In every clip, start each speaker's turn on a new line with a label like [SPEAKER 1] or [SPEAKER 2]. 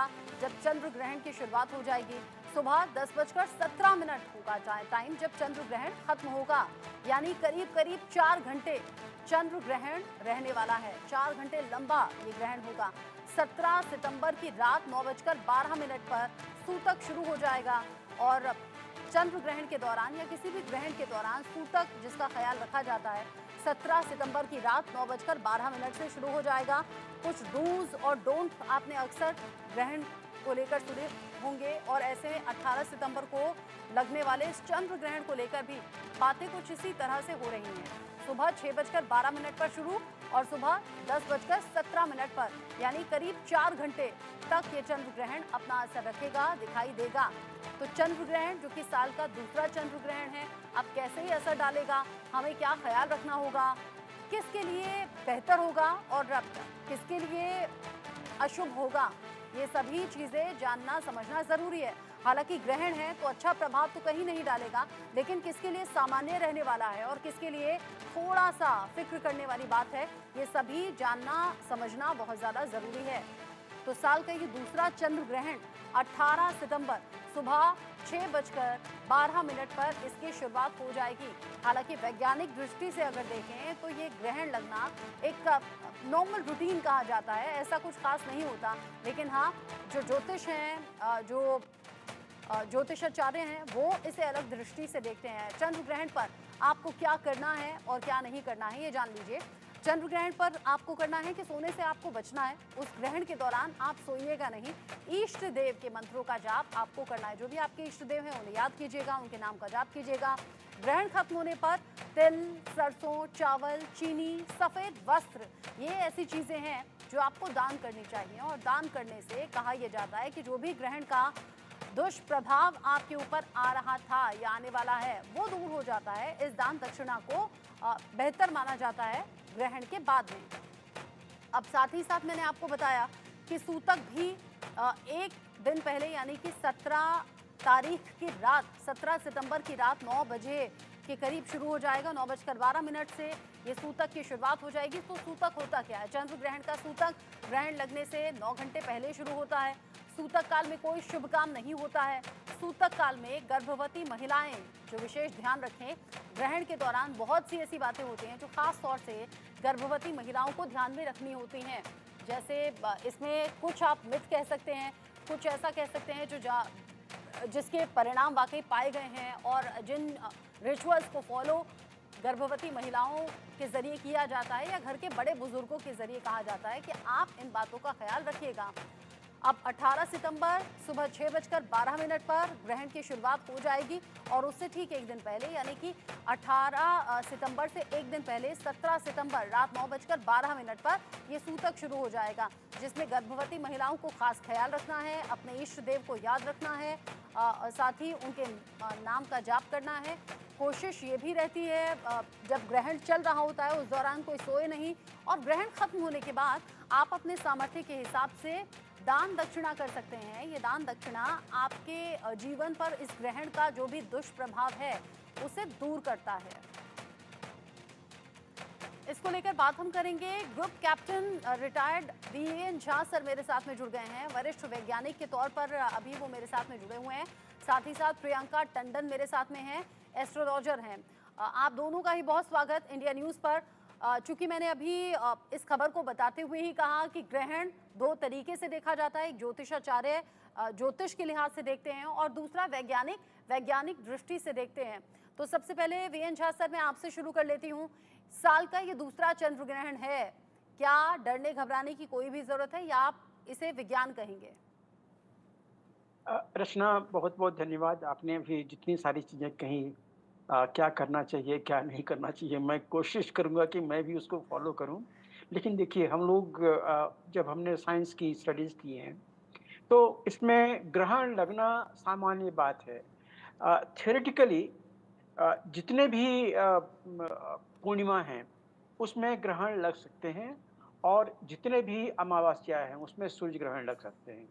[SPEAKER 1] होगा जब चंद्र ग्रहण की शुरुआत हो जाएगी। सुबह 10:17 होगा टाइम जब चंद्र ग्रहण खत्म होगा, यानी करीब करीब 4 घंटे चंद्र ग्रहण रहने वाला है। 4 घंटे लंबा ये ग्रहण होगा। 17 सितंबर की रात 9:12 पर सूतक शुरू हो जाएगा और चंद्र ग्रहण के दौरान या किसी भी ग्रहण के दौरान सूतक जिसका ख्याल रखा जाता है 17 सितंबर की रात 9:12 से शुरू हो जाएगा। कुछ डूज और डोंट आपने अक्सर ग्रहण को लेकर सुने होंगे और ऐसे में 18 सितंबर को लगने वाले इस चंद्र ग्रहण को लेकर भी बातें कुछ इसी तरह से हो रही हैं। सुबह 6:12 पर शुरू और सुबह 10:17 पर, यानी करीब 4 घंटे तक ये चंद्र ग्रहण अपना असर रखेगा, दिखाई देगा। तो चंद्र ग्रहण जो कि साल का दूसरा चंद्र ग्रहण है, अब कैसे ही असर डालेगा, हमें क्या ख्याल रखना होगा, किसके लिए बेहतर होगा और किसके लिए अशुभ होगा, ये सभी चीजें जानना समझना जरूरी है। हालांकि ग्रहण है तो अच्छा प्रभाव तो कहीं नहीं डालेगा, लेकिन किसके लिए सामान्य रहने वाला है और किसके लिए थोड़ा सा फिक्र करने वाली बात है, ये सभी जानना समझना बहुत ज्यादा जरूरी है। तो साल का ये दूसरा चंद्र ग्रहण 18 सितंबर सुबह 6:12 पर इसकी शुरुआत हो जाएगी। हालांकि वैज्ञानिक दृष्टि से अगर देखें तो ये ग्रहण लगना एक नॉर्मल रूटीन कहा जाता है, ऐसा कुछ खास नहीं होता। लेकिन हाँ, जो ज्योतिष हैं, जो ज्योतिषाचार्य हैं, वो इसे अलग दृष्टि से देखते हैं। चंद्र ग्रहण पर आपको क्या करना है और क्या नहीं करना है, ये जान लीजिए। चंद्र ग्रहण पर आपको करना है कि सोने से आपको बचना है। उस ग्रहण के दौरान आप सोइएगा नहीं। इष्ट देव के मंत्रों का जाप आपको करना है। जो भी आपके इष्ट देव हैं उन्हें याद कीजिएगा, उनके नाम का जाप कीजिएगा। ग्रहण खत्म होने पर तिल, सरसों, चावल, चीनी, सफेद वस्त्र, ये ऐसी चीजें हैं जो आपको दान करनी चाहिए। और दान करने से कहा यह जाता है कि जो भी ग्रहण का दुष्प्रभाव आपके ऊपर आ रहा था या आने वाला है वो दूर हो जाता है। इस दान दक्षिणा को बेहतर माना जाता है ग्रहण के बाद में। अब साथ ही साथ मैंने आपको बताया कि सूतक भी एक दिन पहले यानी कि 17 तारीख की रात, 17 सितंबर की रात 9 बजे के करीब शुरू हो जाएगा। 9:12 से ये सूतक की शुरुआत हो जाएगी। तो सूतक होता क्या है? चंद्र ग्रहण का सूतक ग्रहण लगने से 9 घंटे पहले शुरू होता है। सूतक काल में कोई शुभ काम नहीं होता है। सूतक काल में गर्भवती महिलाएं जो विशेष ध्यान रखें, ग्रहण के दौरान बहुत सी ऐसी बातें होती हैं जो खास तौर से गर्भवती महिलाओं को ध्यान में रखनी होती हैं। जैसे इसमें कुछ आप मिथ कह सकते हैं, कुछ ऐसा कह सकते हैं जिसके परिणाम वाकई पाए गए हैं और जिन रिचुअल्स को फॉलो गर्भवती महिलाओं के जरिए किया जाता है या घर के बड़े बुजुर्गों के जरिए कहा जाता है कि आप इन बातों का ख्याल रखिएगा। अब 18 सितंबर सुबह 6:12 पर ग्रहण की शुरुआत हो जाएगी और उससे ठीक एक दिन पहले यानी कि 18 सितंबर से एक दिन पहले 17 सितंबर रात 9:12 पर यह सूतक शुरू हो जाएगा, जिसमें गर्भवती महिलाओं को खास ख्याल रखना है, अपने इष्ट देव को याद रखना है, साथ ही उनके नाम का जाप करना है। कोशिश ये भी रहती है जब ग्रहण चल रहा होता है उस दौरान कोई सोए नहीं और ग्रहण खत्म होने के बाद आप अपने सामर्थ्य के हिसाब से दान दक्षिणा कर सकते हैं। ये दान दक्षिणा आपके जीवन पर इस ग्रहण का जो भी दुष्प्रभाव है उसे दूर करता है। इसको लेकर बात हम करेंगे। Group captain retired VN Jha sir मेरे साथ में जुड़ गए हैं। वरिष्ठ वैज्ञानिक के तौर पर अभी वो मेरे साथ में जुड़े हुए हैं। साथ ही साथ प्रियंका टंडन मेरे साथ में हैं, एस्ट्रोलॉजर हैं। आप दोनों का ही बहुत स्वागत इंडिया न्यूज़ पर। चूंकि मैंने अभी इस खबर को बताते हुए ही कहा कि ग्रहण दो तरीके से देखा जाता है। एक ज्योतिषाचार्य ज्योतिष के लिहाज से देखते हैं और दूसरा वैज्ञानिक दृष्टि से देखते हैं। तो सबसे पहले वीएन झा सर मैं आपसे शुरू कर लेती हूँ। साल का ये दूसरा चंद्र ग्रहण है, क्या डरने घबराने की कोई भी जरूरत है या आप इसे विज्ञान कहेंगे?
[SPEAKER 2] रचना, बहुत बहुत धन्यवाद। आपने भी जितनी सारी चीज़ें कही, क्या करना चाहिए क्या नहीं करना चाहिए, मैं कोशिश करूँगा कि मैं भी उसको फॉलो करूँ। लेकिन देखिए, हम लोग जब हमने साइंस की स्टडीज़ की हैं तो इसमें ग्रहण लगना सामान्य बात है। थियोरेटिकली जितने भी पूर्णिमा हैं उसमें ग्रहण लग सकते हैं और जितने भी अमावस्या हैं उसमें सूर्य ग्रहण लग सकते हैं।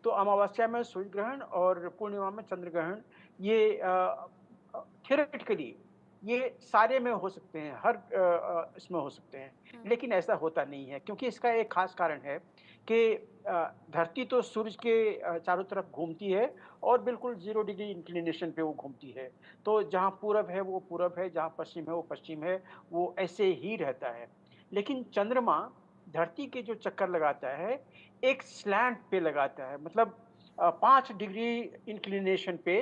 [SPEAKER 2] तो अमावस्या में सूर्य ग्रहण और पूर्णिमा में चंद्र ग्रहण, ये थियोरेटिकली ये सारे में हो सकते हैं, हर इसमें हो सकते हैं।
[SPEAKER 1] हम्म।
[SPEAKER 2] लेकिन ऐसा होता नहीं है क्योंकि इसका एक खास कारण है कि धरती तो सूरज के चारों तरफ घूमती है और बिल्कुल 0 डिग्री इंक्लिनेशन पे वो घूमती है। तो जहाँ पूरब है वो पूरब है, जहाँ पश्चिम है वो पश्चिम है, वो ऐसे ही रहता है। लेकिन चंद्रमा धरती के जो चक्कर लगाता है, एक स्लैंट पे लगाता है, मतलब 5 डिग्री इंक्लिनेशन पे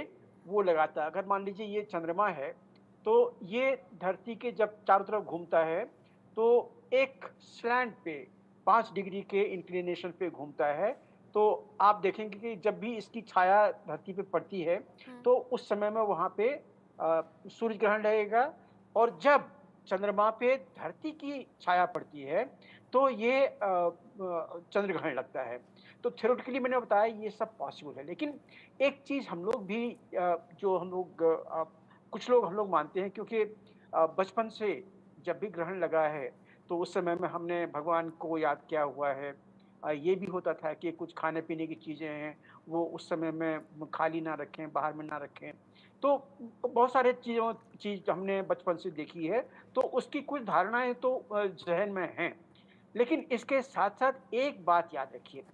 [SPEAKER 2] वो लगाता है। अगर मान लीजिए ये चंद्रमा है, तो ये धरती के जब चारों तरफ घूमता है, तो एक स्लैंट पे 5 डिग्री के इंक्लिनेशन पे घूमता है। तो आप देखेंगे कि जब भी इसकी छाया धरती पे पड़ती है,
[SPEAKER 1] हुँ।
[SPEAKER 2] तो उस समय में वहाँ पे सूर्य ग्रहण रहेगा और जब चंद्रमा पे धरती की छाया पड़ती है, तो ये चंद्र ग्रहण लगता है। तो थ्योरेटिकली मैंने बताया ये सब पॉसिबल है। लेकिन एक चीज़ हम लोग भी जो हम लोग कुछ लोग हम लोग मानते हैं क्योंकि बचपन से जब भी ग्रहण लगा है, तो उस समय में हमने भगवान को याद किया हुआ है। ये भी होता था कि कुछ खाने-पीने की चीज़ें हैं, वो उस समय में खाली ना रखें, बाहर में ना रखें। तो बहुत सारे चीज़ हमने बचपन से देखी है, तो उसकी कुछ धारणाएँ तो ज़हन में हैं। लेकिन इसके साथ-साथ एक बात याद रखिए,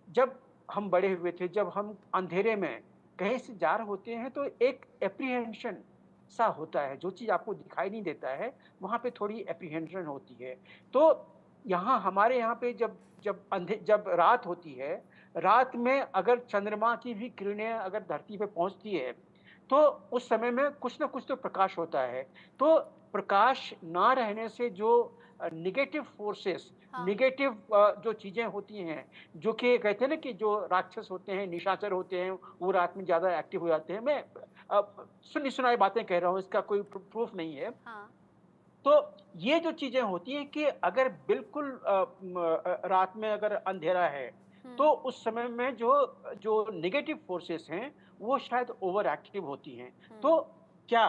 [SPEAKER 2] जब हम बड़े हुए थे, जब हम अंधेरे में कहीं से जा रहे होते हैं, तो एक एप्रीहेंशन सा होता है, जो चीज़ आपको दिखाई नहीं देता है, वहाँ पे थोड़ी एप्रीहेंशन होती है। तो यहाँ हमारे यहाँ पे जब रात होती है, रात में अगर चंद्रमा की भी किरणें अगर धरती पे पहुँचती है, तो उस समय में कुछ न कुछ तो प्रकाश होता है। तो प्रकाश ना रहने से जो नेगेटिव फोर्सेस,
[SPEAKER 1] हाँ।
[SPEAKER 2] नेगेटिव जो चीज़ें होती हैं, जो कि कहते हैं ना कि जो राक्षस होते हैं, निशाचर होते हैं, वो रात में ज़्यादा एक्टिव हो जाते हैं। मैं सुनी-सुनाई बातें कह रहा हूँ, इसका कोई प्रूफ नहीं है।
[SPEAKER 1] हाँ।
[SPEAKER 2] तो ये जो चीज़ें होती हैं कि अगर बिल्कुल रात में अगर अंधेरा है,
[SPEAKER 1] हुँ।
[SPEAKER 2] तो उस समय में जो जो नेगेटिव फोर्सेस हैं, वो शायद ओवर एक्टिव होती हैं।
[SPEAKER 1] हुँ।
[SPEAKER 2] तो क्या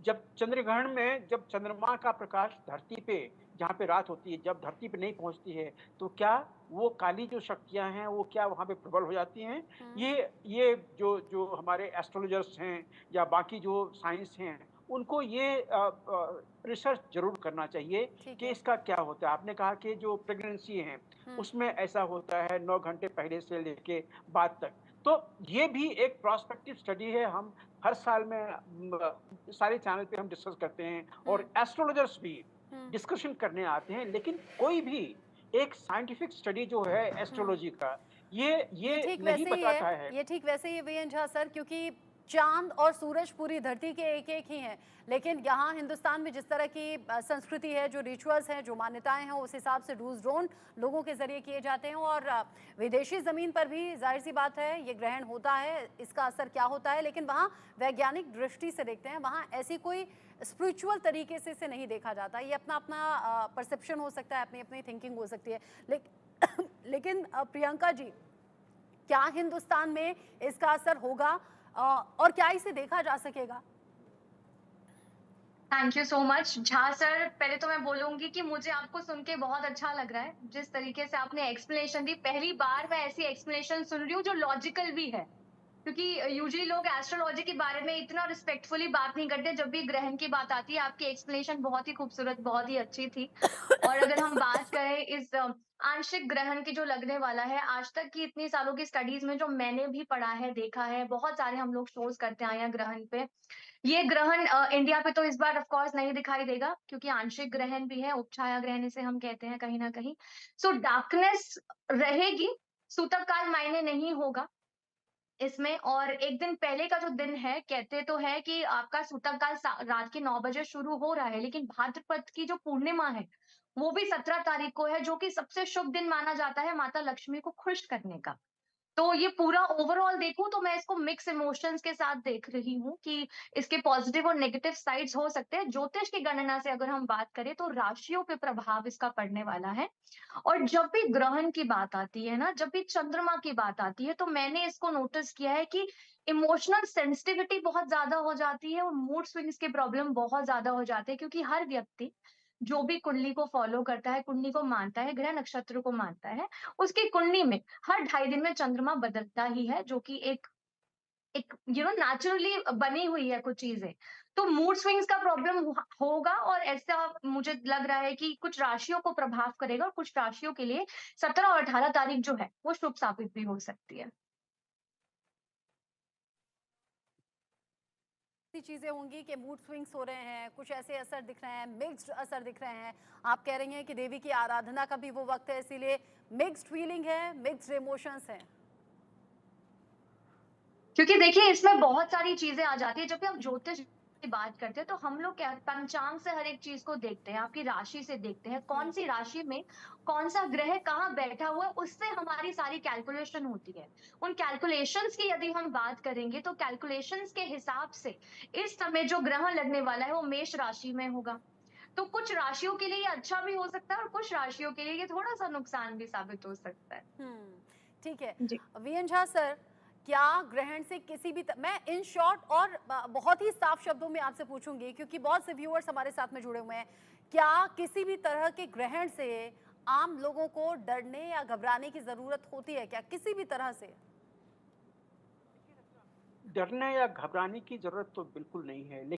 [SPEAKER 2] जब चंद्रग्रहण में जब चंद्रमा का प्रकाश धरती पे जहाँ पे रात होती है, जब धरती पे नहीं पहुँचती है, तो क्या वो काली जो शक्तियाँ हैं, वो क्या वहाँ पे प्रबल हो जाती हैं?
[SPEAKER 1] हुँ।
[SPEAKER 2] ये जो जो हमारे एस्ट्रोलॉजर्स हैं या बाकी जो साइंस हैं, उनको ये रिसर्च ज़रूर करना चाहिए
[SPEAKER 1] ठीक
[SPEAKER 2] कि
[SPEAKER 1] है।
[SPEAKER 2] इसका क्या होता है। आपने कहा कि जो प्रेगनेंसी है,
[SPEAKER 1] हुँ।
[SPEAKER 2] उसमें ऐसा होता है 9 घंटे पहले से लेके बाद तक। तो ये भी एक प्रोस्पेक्टिव स्टडी है, हम हर साल में सारे चैनल पे हम डिस्कस करते हैं
[SPEAKER 1] हुँ।
[SPEAKER 2] और एस्ट्रोलॉजर्स भी
[SPEAKER 1] हुँ।
[SPEAKER 2] डिस्कशन करने आते हैं, लेकिन कोई भी एक साइंटिफिक स्टडी जो है
[SPEAKER 1] हुँ।
[SPEAKER 2] एस्ट्रोलॉजी का, ये
[SPEAKER 1] ठीक
[SPEAKER 2] नहीं
[SPEAKER 1] वैसे ही है।
[SPEAKER 2] बताता है।
[SPEAKER 1] ये ठीक वैसे ही है वीएन झा सर, क्योंकि चाँद और सूरज पूरी धरती के एक-एक ही हैं। लेकिन यहाँ हिंदुस्तान में जिस तरह की संस्कृति है, जो रिचुअल्स हैं, जो मान्यताएँ हैं, उस हिसाब से डूज़ ड्रोन लोगों के ज़रिए किए जाते हैं और विदेशी ज़मीन पर भी ज़ाहिर-सी बात है ये ग्रहण होता है, इसका असर क्या होता है, लेकिन वहाँ वैज्ञानिक दृष्टि से देखते हैं, वहाँ ऐसी कोई स्पिरिचुअल तरीके से इसे नहीं देखा जाता। ये अपना-अपना परसेप्शन हो सकता है, अपनी-अपनी थिंकिंग हो सकती है। लेक लेकिन प्रियंका जी, क्या हिंदुस्तान में इसका असर होगा और क्या इसे देखा जा सकेगा?
[SPEAKER 3] Thank you so much Jha sir. पहले तो मैं बोलूंगी कि मुझे आपको सुन के बहुत अच्छा लग रहा है, जिस तरीके से आपने एक्सप्लेनेशन दी। पहली बार मैं ऐसी एक्सप्लेनेशन सुन रही हूँ जो लॉजिकल भी है, क्योंकि यूजुअली लोग एस्ट्रोलॉजी के बारे में इतना रिस्पेक्टफुली बात नहीं करते। जब भी ग्रहण की बात आती है, आपकी एक्सप्लेनेशन बहुत ही खूबसूरत, बहुत ही अच्छी थी। और अगर हम बात करें इस आंशिक ग्रहण की जो लगने वाला है, आज तक की इतनी सालों की स्टडीज में जो मैंने भी पढ़ा है, देखा है, बहुत सारे हम लोग शोज करते आए हैं ग्रहण पे। ये ग्रहण इंडिया पे तो इस बार ऑफ कोर्स नहीं दिखाई देगा, क्योंकि आंशिक ग्रहण भी है, उपछाया ग्रहण इसे हम कहते हैं कहीं न कहीं। सो डार्कनेस रहेगी, सूतक काल मायने नहीं होगा इसमें। और एक दिन पहले का जो दिन है, कहते तो है कि आपका सूतक काल रात के 9 बजे शुरू हो रहा है, लेकिन भाद्रपद की जो पूर्णिमा है, वो भी 17 तारीख को है, जो कि सबसे शुभ दिन माना जाता है माता लक्ष्मी को खुश करने का। तो ये पूरा ओवरऑल देखूँ तो मैं इसको मिक्स इमोशंस के साथ देख रही हूँ कि इसके पॉजिटिव और नेगेटिव साइड्स हो सकते हैं। ज्योतिष की गणना से अगर हम बात करें तो राशियों पे प्रभाव इसका पड़ने वाला है। और जब भी ग्रहण की बात आती है ना, जब भी चंद्रमा की बात आती है, तो मैंने इसको नोटिस किया है कि इमोशनल सेंसिटिविटी बहुत ज्यादा हो जाती है और मूड स्विंग्स के प्रॉब्लम बहुत ज्यादा हो जाते हैं, क्योंकि हर व्यक्ति जो भी कुंडली को फॉलो करता है, कुंडली को मानता है, ग्रह नक्षत्र को मानता है, उसकी कुंडली में हर 2.5 दिन में चंद्रमा बदलता ही है, जो कि एक एक नेचुरली बनी हुई है कुछ चीजें। तो मूड स्विंग्स का प्रॉब्लम होगा, और ऐसा मुझे लग रहा है कि कुछ राशियों को प्रभाव करेगा, और कुछ राशियों के लिए 17 और 18 तारीख जो है वो शुभ साबित भी हो सकती है।
[SPEAKER 1] ऐसी चीजें होंगी कि मूड स्विंग्स हो रहे हैं, कुछ ऐसे असर दिख रहे हैं, मिक्स्ड असर दिख रहे हैं। आप कह रही हैं कि देवी की आराधना का भी वो वक्त है, इसीलिए मिक्स्ड फीलिंग है, मिक्स्ड इमोशंस हैं।
[SPEAKER 3] क्योंकि देखिए इसमें बहुत सारी चीजें आ जाती है। जब भी हम ज्योतिष की बात करते हैं तो हम लोग क्या पंचांग से हर एक चीज को देखते हैं, आपकी राशि से देखते हैं, कौन सी राशि में कौन सा ग्रह कहाँ बैठा हुआ है, उससे हमारी सारी कैलकुलेशन होती है। उन कैलकुलेशंस की यदि हम बात करेंगे तो कैलकुलेशंस के हिसाब से इस समय जो ग्रह लगने वाला है वो मेष राशि में होगा। तो कुछ राशियों के लिए ये अच्छा भी हो सकता है, और कुछ राशियों के लिए ये थोड़ा सा नुकसान भी साबित हो सकता है।
[SPEAKER 1] ठीक है।
[SPEAKER 3] जी।
[SPEAKER 1] वीएन झा सर, क्या ग्रहण से किसी भी मैं इन शॉर्ट और बहुत ही साफ शब्दों में आपसे पूछूंगी, क्योंकि बहुत से व्यूअर्स हमारे साथ में जुड़े हुए हैं, क्या किसी भी तरह के ग्रहण से आम लोगों को डरने या घबराने की जरूरत होती है क्या, किसी भी तरह से?
[SPEAKER 2] डरने या घबराने की जरूरत तो बिल्कुल नहीं है।